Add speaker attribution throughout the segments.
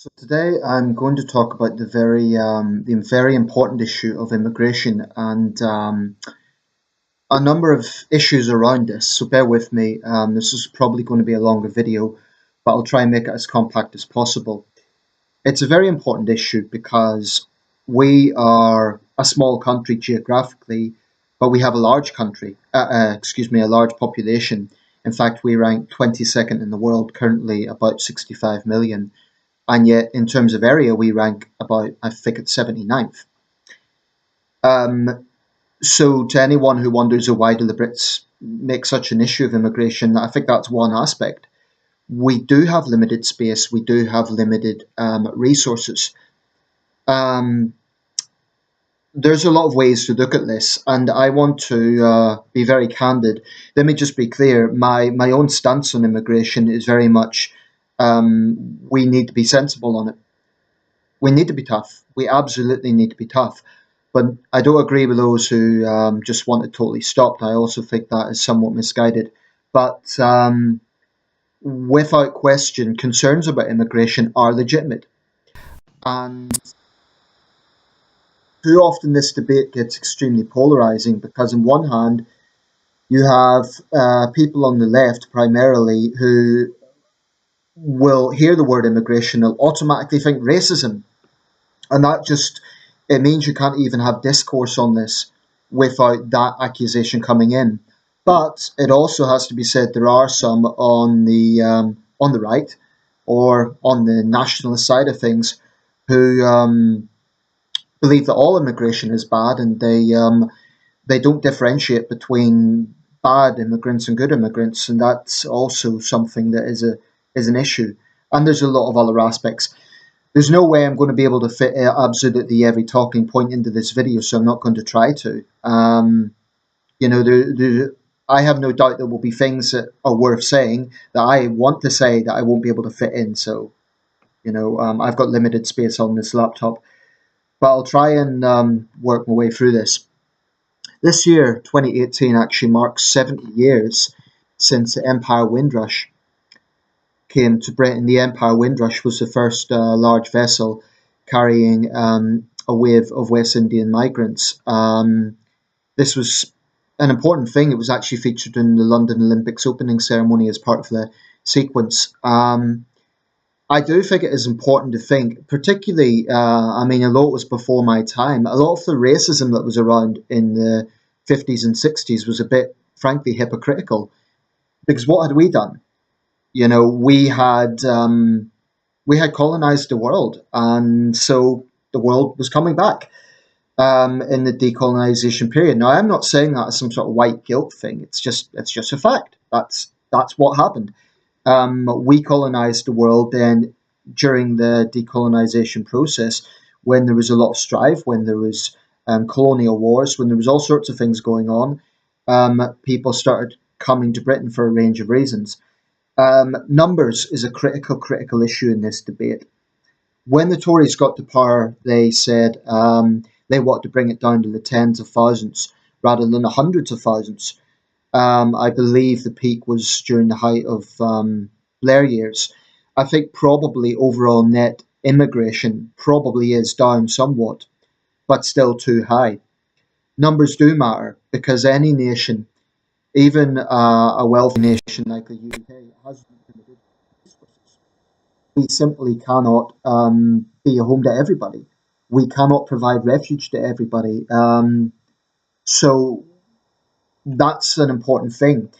Speaker 1: So today I'm going to talk about the very important issue of immigration and a number of issues around this. So bear with me. This is probably going to be a longer video, but I'll try and make it as compact as possible. It's a very important issue because we are a small country geographically, but we have a large country. A large population. In fact, we rank 22nd in the world currently, about 65 million. And yet in terms of area we rank about, I think it's 79th. So to anyone who wonders why do the Brits make such an issue of immigration, I think that's one aspect. We do have limited space, we do have limited resources. Um, there's a lot of ways to look at this, and I want to be very candid. Let me just be clear. My own stance on immigration is very much we need to be sensible on it. We need to be tough. We absolutely need to be tough. But I don't agree with those who just want it totally stopped. I also think that is somewhat misguided. But without question, concerns about immigration are legitimate. And too often this debate gets extremely polarizing because, on one hand, you have people on the left primarily who will hear the word immigration and automatically think racism. And that just, it means you can't even have discourse on this without that accusation coming in. But it also has to be said there are some on the right or on the nationalist side of things who believe that all immigration is bad, and they don't differentiate between bad immigrants and good immigrants, and that's also something that is an issue. And there's a lot of other aspects. There's no way I'm going to be able to fit absolutely every talking point into this video, so I'm not going to try to. You know, I have no doubt there will be things that are worth saying that I want to say that I won't be able to fit in. So, I've got limited space on this laptop, but I'll try and work my way through this. This year, 2018, actually marks 70 years since the Empire Windrush came to Britain. The Empire Windrush was the first large vessel carrying a wave of West Indian migrants. This was an important thing. It was actually featured in the London Olympics opening ceremony as part of the sequence. I do think it is important to think, particularly, although it was before my time, a lot of the racism that was around in the 50s and 60s was a bit, frankly, hypocritical. Because what had we done? You know, we had colonized the world, and so the world was coming back in the decolonization period. Now, I'm not saying that as some sort of white guilt thing. It's just a fact. That's what happened. We colonized the world then during the decolonization process, when there was a lot of strife, when there was colonial wars, when there was all sorts of things going on. People started coming to Britain for a range of reasons. Numbers is a critical issue in this debate. When the Tories got to power, they said they wanted to bring it down to the tens of thousands rather than the hundreds of thousands. I believe the peak was during the height of Blair years. I think probably overall net immigration probably is down somewhat, but still too high. Numbers do matter because any nation, even a wealthy nation like the UK, has limited resources. We simply cannot be a home to everybody. We cannot provide refuge to everybody. So that's an important thing.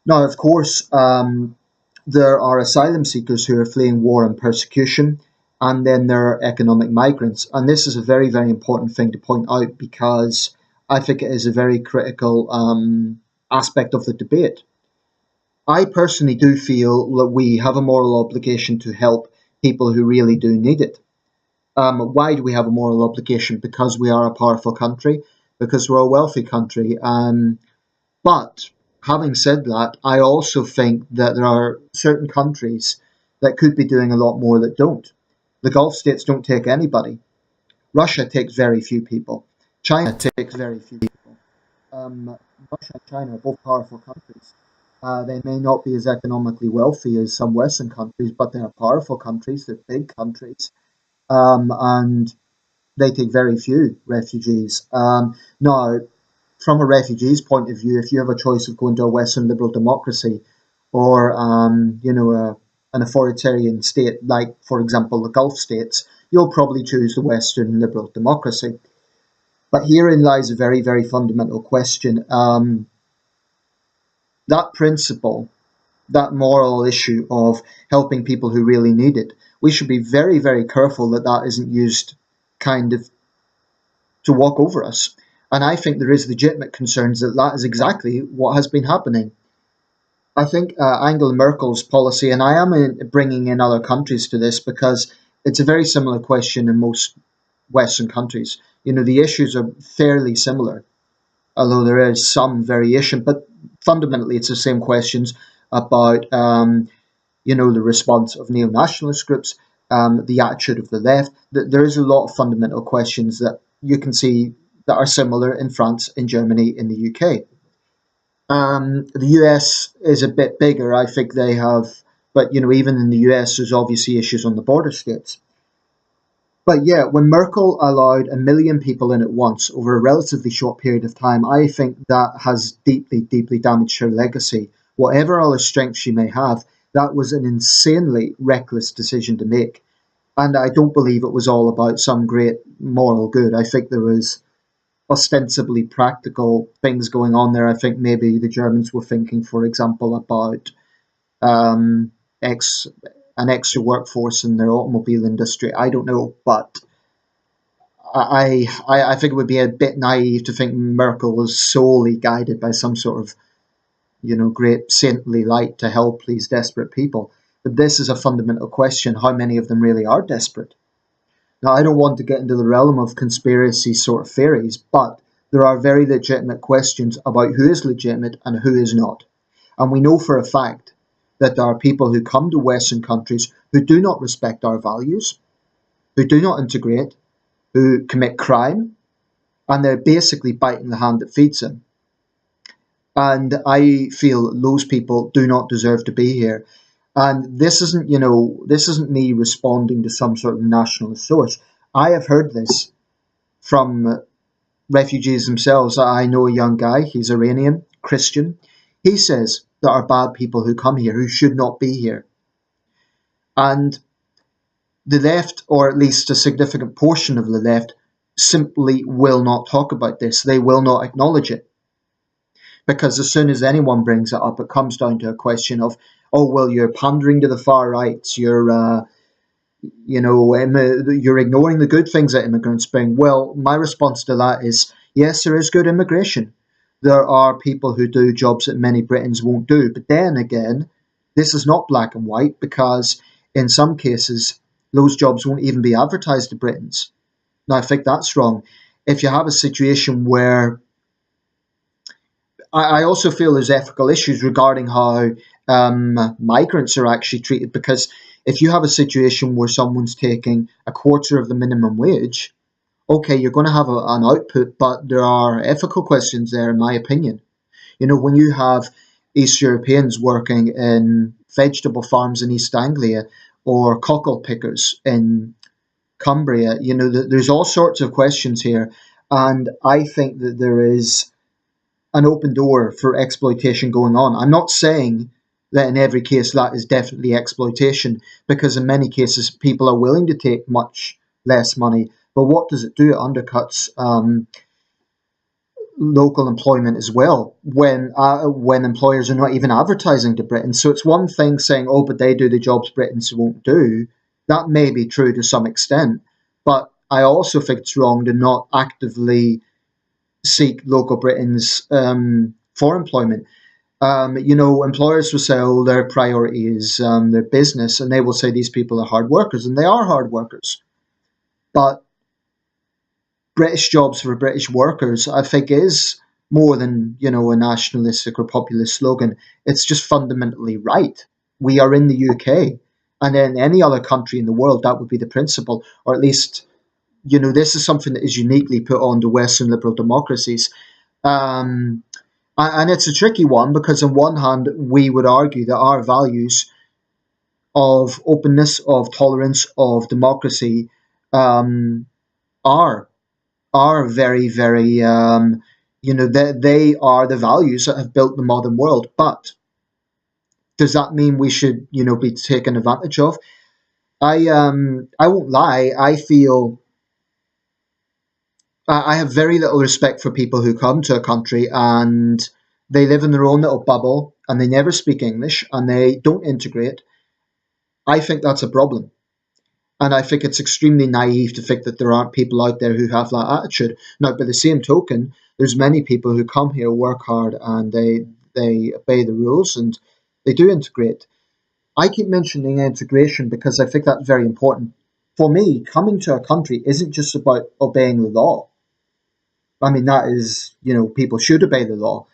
Speaker 1: Now, of course, there are asylum seekers who are fleeing war and persecution, and then there are economic migrants. And this is a very, very important thing to point out because I think it is a very critical aspect of the debate. I personally do feel that we have a moral obligation to help people who really do need it. Why do we have a moral obligation? Because we are a powerful country, because we're a wealthy country. But having said that, I also think that there are certain countries that could be doing a lot more that don't. The Gulf states don't take anybody. Russia takes very few people. China takes very few people. Russia and China are both powerful countries. They may not be as economically wealthy as some Western countries, but they are powerful countries. They're big countries, and they take very few refugees. Now, from a refugee's point of view, if you have a choice of going to a Western liberal democracy or an authoritarian state, like for example the Gulf states, you'll probably choose the Western liberal democracy. But herein lies a very, very fundamental question. That principle, that moral issue of helping people who really need it, we should be very, very careful that that isn't used kind of to walk over us. And I think there is legitimate concerns that that is exactly what has been happening. I think Angela Merkel's policy, and I am bringing in other countries to this because it's a very similar question in most Western countries. The issues are fairly similar, although there is some variation, but fundamentally it's the same questions about, the response of neo-nationalist groups, the attitude of the left. There is a lot of fundamental questions that you can see that are similar in France, in Germany, in the UK. The US is a bit bigger. I think they have, but even in the US, there's obviously issues on the border states. But yeah, when Merkel allowed 1 million people in at once over a relatively short period of time, I think that has deeply, deeply damaged her legacy. Whatever other strengths she may have, that was an insanely reckless decision to make. And I don't believe it was all about some great moral good. I think there was ostensibly practical things going on there. I think maybe the Germans were thinking, for example, about um, ex an extra workforce in their automobile industry. I don't know, but I think it would be a bit naive to think Merkel was solely guided by some sort of great saintly light to help these desperate people. But this is a fundamental question: how many of them really are desperate? Now, I don't want to get into the realm of conspiracy sort of theories, but there are very legitimate questions about who is legitimate and who is not. And we know for a fact that there are people who come to Western countries who do not respect our values, who do not integrate, who commit crime, and they're basically biting the hand that feeds them. And I feel those people do not deserve to be here. And this isn't me responding to some sort of nationalist source. I have heard this from refugees themselves. I know a young guy, he's Iranian, Christian. He says there are bad people who come here who should not be here. And the left, or at least a significant portion of the left, simply will not talk about this. They will not acknowledge it. Because as soon as anyone brings it up, it comes down to a question of, oh, well, you're pandering to the far rights, you're ignoring the good things that immigrants bring. Well, my response to that is, yes, there is good immigration. There are people who do jobs that many Britons won't do. But then again, this is not black and white, because in some cases, those jobs won't even be advertised to Britons. Now, I think that's wrong. If you have a situation where I also feel there's ethical issues regarding how migrants are actually treated, because if you have a situation where someone's taking a quarter of the minimum wage, okay, you're going to have an output, but there are ethical questions there, in my opinion. When you have East Europeans working in vegetable farms in East Anglia or cockle pickers in Cumbria, there's all sorts of questions here. And I think that there is an open door for exploitation going on. I'm not saying that in every case that is definitely exploitation, because in many cases people are willing to take much less money. But what does it do? It undercuts local employment as well when employers are not even advertising to Britain. So it's one thing saying, oh, but they do the jobs Britons won't do. That may be true to some extent, but I also think it's wrong to not actively seek local Britons for employment. Employers will say, oh, their priority is their business, and they will say these people are hard workers, and they are hard workers. But British jobs for British workers, I think, is more than, a nationalistic or populist slogan. It's just fundamentally right. We are in the UK, and in any other country in the world, that would be the principle, or at least, this is something that is uniquely put on to Western liberal democracies. Um, And it's a tricky one because, on one hand, we would argue that our values of openness, of tolerance, of democracy um, are very, very, they are the values that have built the modern world. But does that mean we should, be taken advantage of? I won't lie. I have very little respect for people who come to a country and they live in their own little bubble and they never speak English and they don't integrate. I think that's a problem. And I think it's extremely naive to think that there aren't people out there who have that attitude. Now, by the same token, there's many people who come here, work hard, and they obey the rules and they do integrate. I keep mentioning integration because I think that's very important. For me, coming to a country isn't just about obeying the law. I mean, that is, people should obey the law.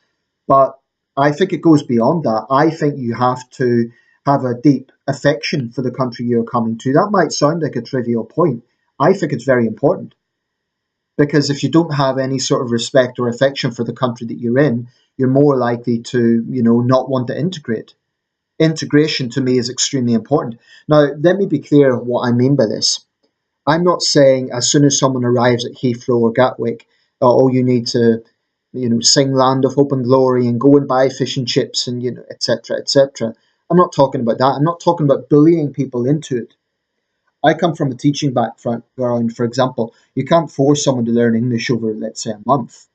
Speaker 1: But I think it goes beyond that. I think you have to have a deep affection for the country you're coming to. That might sound like a trivial point. I think it's very important because if you don't have any sort of respect or affection for the country that you're in, you're more likely to, not want to integrate. Integration to me is extremely important. Now, let me be clear what I mean by this. I'm not saying as soon as someone arrives at Heathrow or Gatwick, oh, you need to, sing Land of Hope and Glory and go and buy fish and chips and, etc., etc. I'm not talking about that. I'm not talking about bullying people into it. I come from a teaching background, for example. You can't force someone to learn English over, let's say, a month,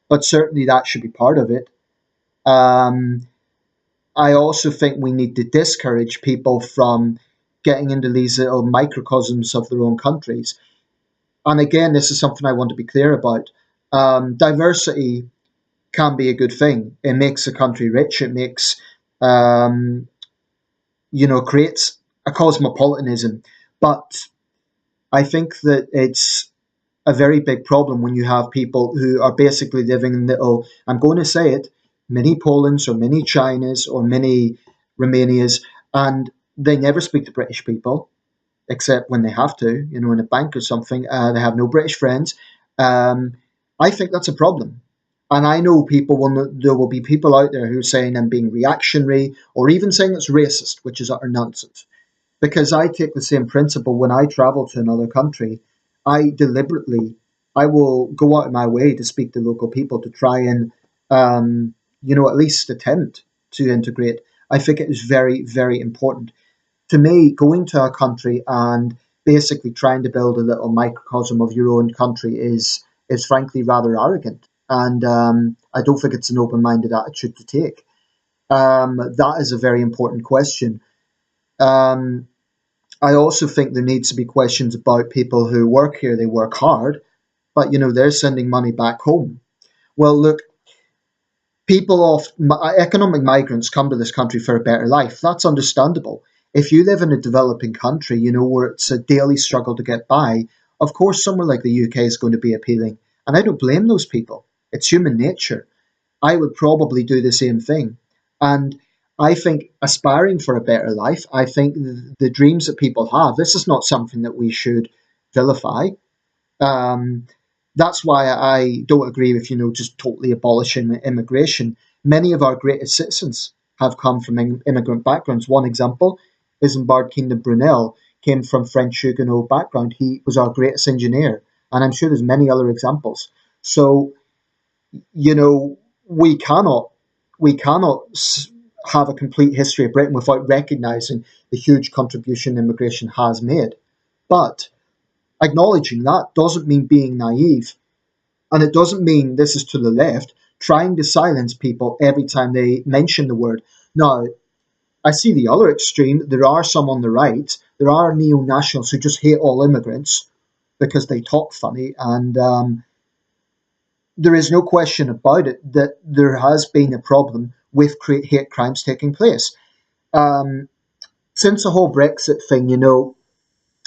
Speaker 1: but certainly that should be part of it. Um, I also think we need to discourage people from getting into these little microcosms of their own countries. And again, this is something I want to be clear about. Diversity can be a good thing. It makes a country rich. It makes, um, creates a cosmopolitanism. But I think that it's a very big problem when you have people who are basically living in little, I'm going to say it, mini Polands or mini Chinas or mini Romanias, and they never speak to British people except when they have to, in a bank or something. They have no British friends. Um, I think that's a problem. And I know there will be people out there who are saying I'm being reactionary or even saying it's racist, which is utter nonsense. Because I take the same principle when I travel to another country. I deliberately, I will go out of my way to speak to local people to try and, at least attempt to integrate. I think it is very, very important to me, going to a country and basically trying to build a little microcosm of your own country is frankly rather arrogant, and I don't think it's an open-minded attitude to take. That is a very important question. Um, I also think there needs to be questions about people who work here. They work hard, but they're sending money back home. Well, look, economic migrants come to this country for a better life. That's understandable. If you live in a developing country, where it's a daily struggle to get by, of course, somewhere like the UK is going to be appealing. And I don't blame those people. It's human nature. I would probably do the same thing. And I think aspiring for a better life, I think the dreams that people have, this is not something that we should vilify. Um, that's why I don't agree with, just totally abolishing immigration. Many of our greatest citizens have come from immigrant backgrounds. One example is in Bard Kingdom Brunel, came from French Huguenot background. He was our greatest engineer. And I'm sure there's many other examples. So, you know, we cannot we cannot have a complete history of Britain without recognising the huge contribution immigration has made. But acknowledging that doesn't mean being naive. And it doesn't mean, this is to the left, trying to silence people every time they mention the word. Now, I see the other extreme. There are some on the right. There are neo-nationals who just hate all immigrants because they talk funny. And there is no question about it that there has been a problem with hate crimes taking place. Um, since the whole Brexit thing,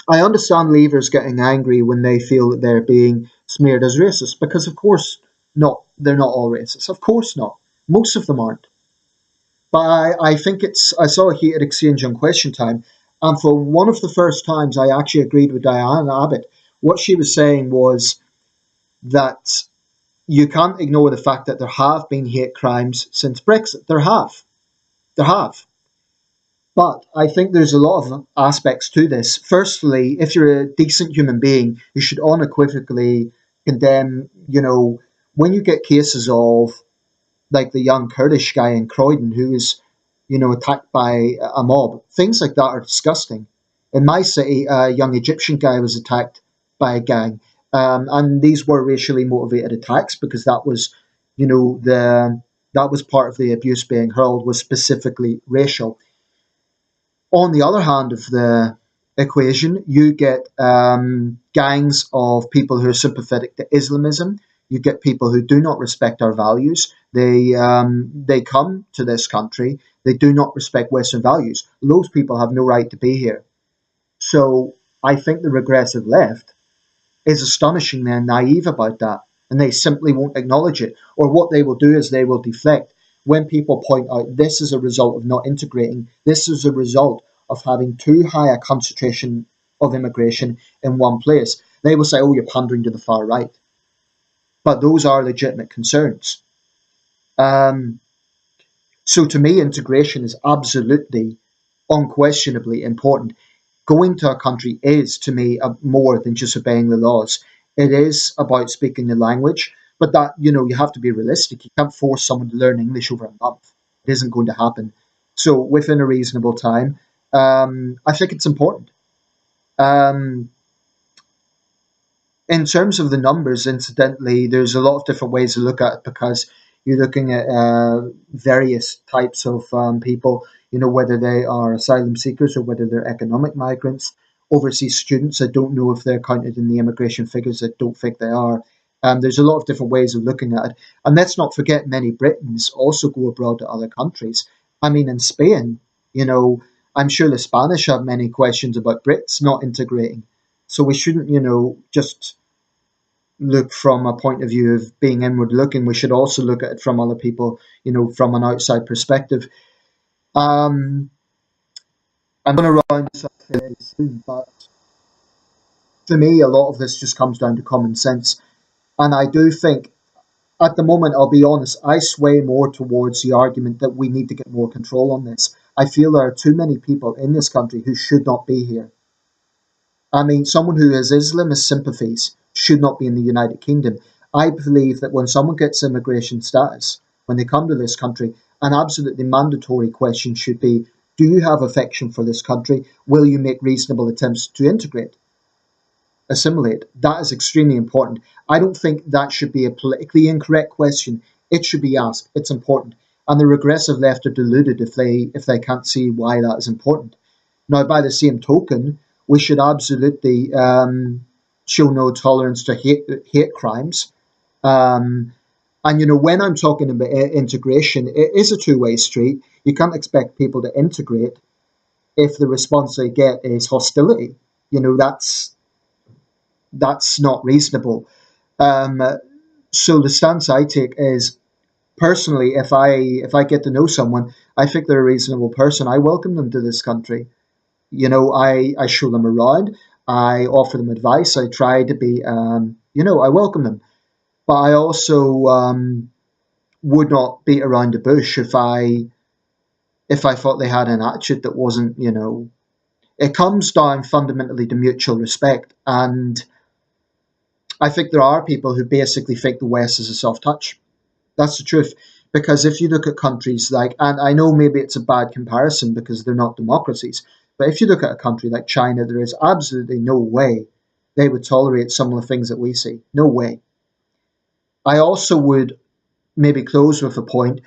Speaker 1: I understand Leavers getting angry when they feel that they're being smeared as racist, because of course not, they're not all racist. Of course not. Most of them aren't. But I think I saw a heated exchange on Question Time, and for one of the first times I actually agreed with Diana Abbott. What she was saying was that You can't ignore the fact that there have been hate crimes since Brexit. There have. But I think there's a lot of aspects to this. Firstly, if you're a decent human being, you should unequivocally condemn, when you get cases of like the young Kurdish guy in Croydon who was, attacked by a mob. Things like that are disgusting. In my city, a young Egyptian guy was attacked by a gang, and these were racially motivated attacks because that was, the that was part of the abuse being hurled was specifically racial. On the other hand of the equation, you get gangs of people who are sympathetic to Islamism. You get people who do not respect our values. They come to this country. They do not respect Western values. Those people have no right to be here. So I think the regressive left is astonishingly naive about that, and they simply won't acknowledge it. Or what they will do is they will deflect. When people point out this is a result of not integrating, this is a result of having too high a concentration of immigration in one place, they will say, oh, you're pandering to the far right. But those are legitimate concerns. Um, so to me, integration is absolutely, unquestionably important. Going to a country is, to me, more than just obeying the laws. It is about speaking the language, but that, you have to be realistic. You can't force someone to learn English over a month. It isn't going to happen. So within a reasonable time, I think it's important. Um, in terms of the numbers, incidentally, there's a lot of different ways to look at it because you're looking at various types of people, whether they are asylum seekers or whether they're economic migrants, overseas students. I don't know if they're counted in the immigration figures. I don't think they are. There's a lot of different ways of looking at it. And let's not forget, many Britons also go abroad to other countries. I mean, in Spain, I'm sure the Spanish have many questions about Brits not integrating. So we shouldn't, just look from a point of view of being inward looking. We should also look at it from other people, from an outside perspective. Um, I'm going to round this up fairly soon, but to me, a lot of this just comes down to common sense. And I do think, at the moment, I'll be honest, I sway more towards the argument that we need to get more control on this. I feel there are too many people in this country who should not be here. I mean, someone who has Islamist sympathies should not be in the United Kingdom. I believe that when someone gets immigration status, when they come to this country, an absolutely mandatory question should be, do you have affection for this country? Will you make reasonable attempts to integrate, assimilate? That is extremely important. I don't think that should be a politically incorrect question. It should be asked. It's important. And the regressive left are deluded if they can't see why that is important. Now, by the same token, we should absolutely show no tolerance to hate crimes. Um, and when I'm talking about integration, it is a two-way street. You can't expect people to integrate if the response they get is hostility. That's not reasonable. Um, so the stance I take is, personally, if I get to know someone, I think they're a reasonable person. I welcome them to this country. I show them around. I offer them advice. I try to be, I welcome them. But I also would not beat around the bush if I thought they had an attitude that wasn't, it comes down fundamentally to mutual respect. And I think there are people who basically think the West is a soft touch. That's the truth. Because if you look at countries like, and I know maybe it's a bad comparison because they're not democracies, but if you look at a country like China, there is absolutely no way they would tolerate some of the things that we see. No way. I also would maybe close with a point.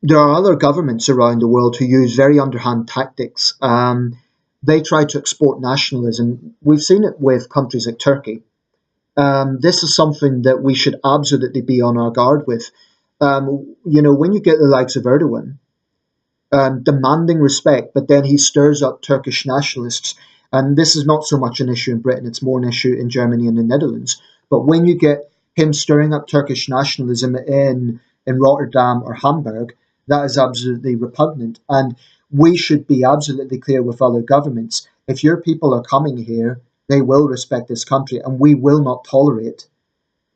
Speaker 1: There are other governments around the world who use very underhand tactics. They try to export nationalism. We've seen it with countries like Turkey. This is something that we should absolutely be on our guard with. When you get the likes of Erdogan demanding respect, but then he stirs up Turkish nationalists, and this is not so much an issue in Britain, it's more an issue in Germany and the Netherlands. But when you get him stirring up Turkish nationalism in Rotterdam or Hamburg, that is absolutely repugnant. And we should be absolutely clear with other governments. If your people are coming here, they will respect this country, and we will not tolerate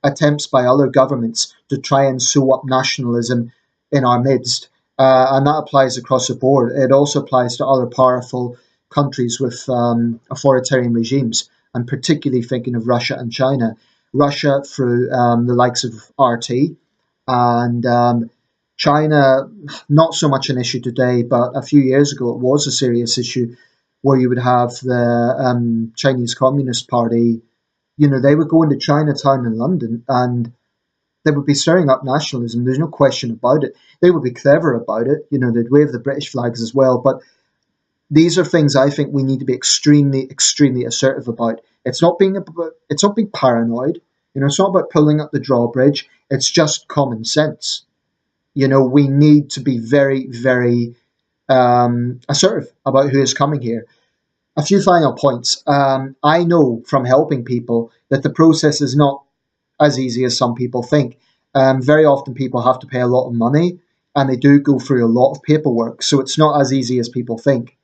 Speaker 1: attempts by other governments to try and sew up nationalism in our midst. And that applies across the board. It also applies to other powerful countries with authoritarian regimes. I'm particularly thinking of Russia and China. Russia through the likes of RT, and China, not so much an issue today, but a few years ago it was a serious issue where you would have the Chinese Communist Party. They would go into Chinatown in London and they would be stirring up nationalism. There's no question about it. They would be clever about it. They'd wave the British flags as well. But these are things I think we need to be extremely, extremely assertive about. It's not being paranoid. It's not about pulling up the drawbridge. It's just common sense. We need to be very, very assertive about who is coming here. A few final points. I know from helping people that the process is not as easy as some people think. Very often people have to pay a lot of money and they do go through a lot of paperwork. So it's not as easy as people think.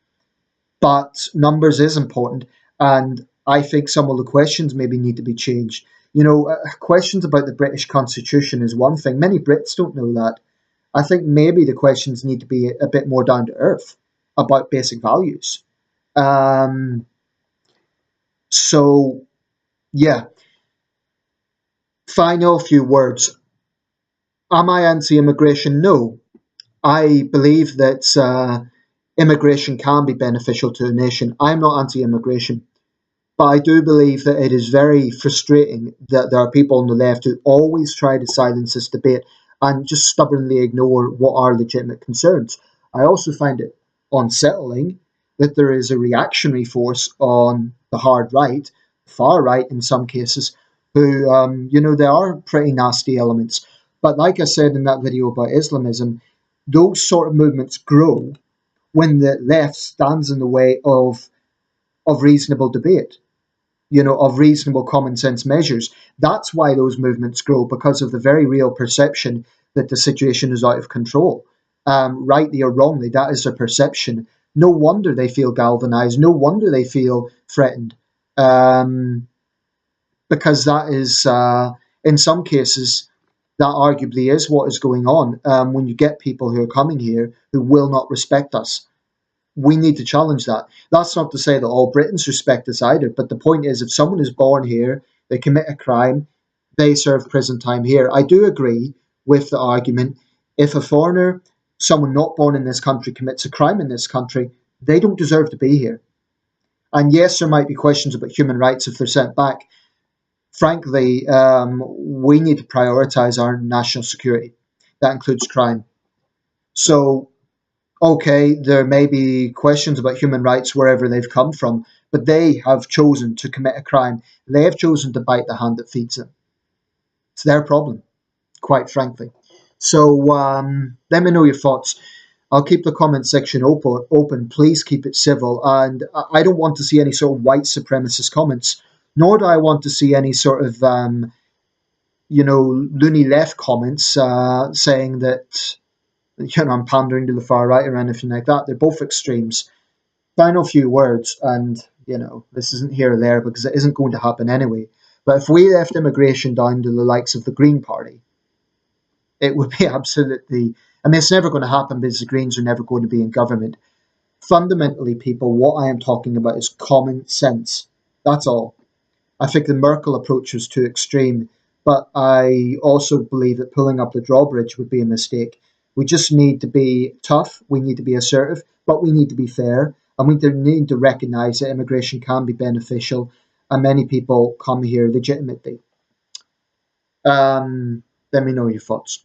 Speaker 1: But numbers is important. And I think some of the questions maybe need to be changed. Questions about the British Constitution is one thing. Many Brits don't know that. I think maybe the questions need to be a bit more down to earth about basic values. Um, so, yeah, final few words. Am I anti-immigration? No. I believe that immigration can be beneficial to a nation. I'm not anti-immigration. But I do believe that it is very frustrating that there are people on the left who always try to silence this debate and just stubbornly ignore what are legitimate concerns. I also find it unsettling that there is a reactionary force on the hard right, far right in some cases, who, there are pretty nasty elements. But like I said in that video about Islamism, those sort of movements grow when the left stands in the way of reasonable debate, of reasonable common sense measures. That's why those movements grow, because of the very real perception that the situation is out of control. Rightly or wrongly, that is their perception. No wonder they feel galvanized. No wonder they feel threatened. Because that is, in some cases, that arguably is what is going on when you get people who are coming here who will not respect us. We need to challenge that. That's not to say that all Britons respect us either, but the point is, if someone is born here, they commit a crime, they serve prison time here. I do agree with the argument, if a foreigner, someone not born in this country, commits a crime in this country, they don't deserve to be here. And yes, there might be questions about human rights if they're sent back. Frankly, we need to prioritise our national security. That includes crime. So okay, there may be questions about human rights wherever they've come from, but they have chosen to commit a crime. They have chosen to bite the hand that feeds them. It's their problem, quite frankly. So let me know your thoughts. I'll keep the comment section open. Please keep it civil. And I don't want to see any sort of white supremacist comments, nor do I want to see any sort of, loony left comments saying that I'm pandering to the far right or anything like that. They're both extremes. Final few words, and this isn't here or there because it isn't going to happen anyway. But if we left immigration down to the likes of the Green Party, it would be absolutely. I mean, it's never going to happen because the Greens are never going to be in government. Fundamentally, people, what I am talking about is common sense. That's all. I think the Merkel approach was too extreme, but I also believe that pulling up the drawbridge would be a mistake. We just need to be tough, we need to be assertive, but we need to be fair, and we need to recognise that immigration can be beneficial, and many people come here legitimately. Let me know your thoughts.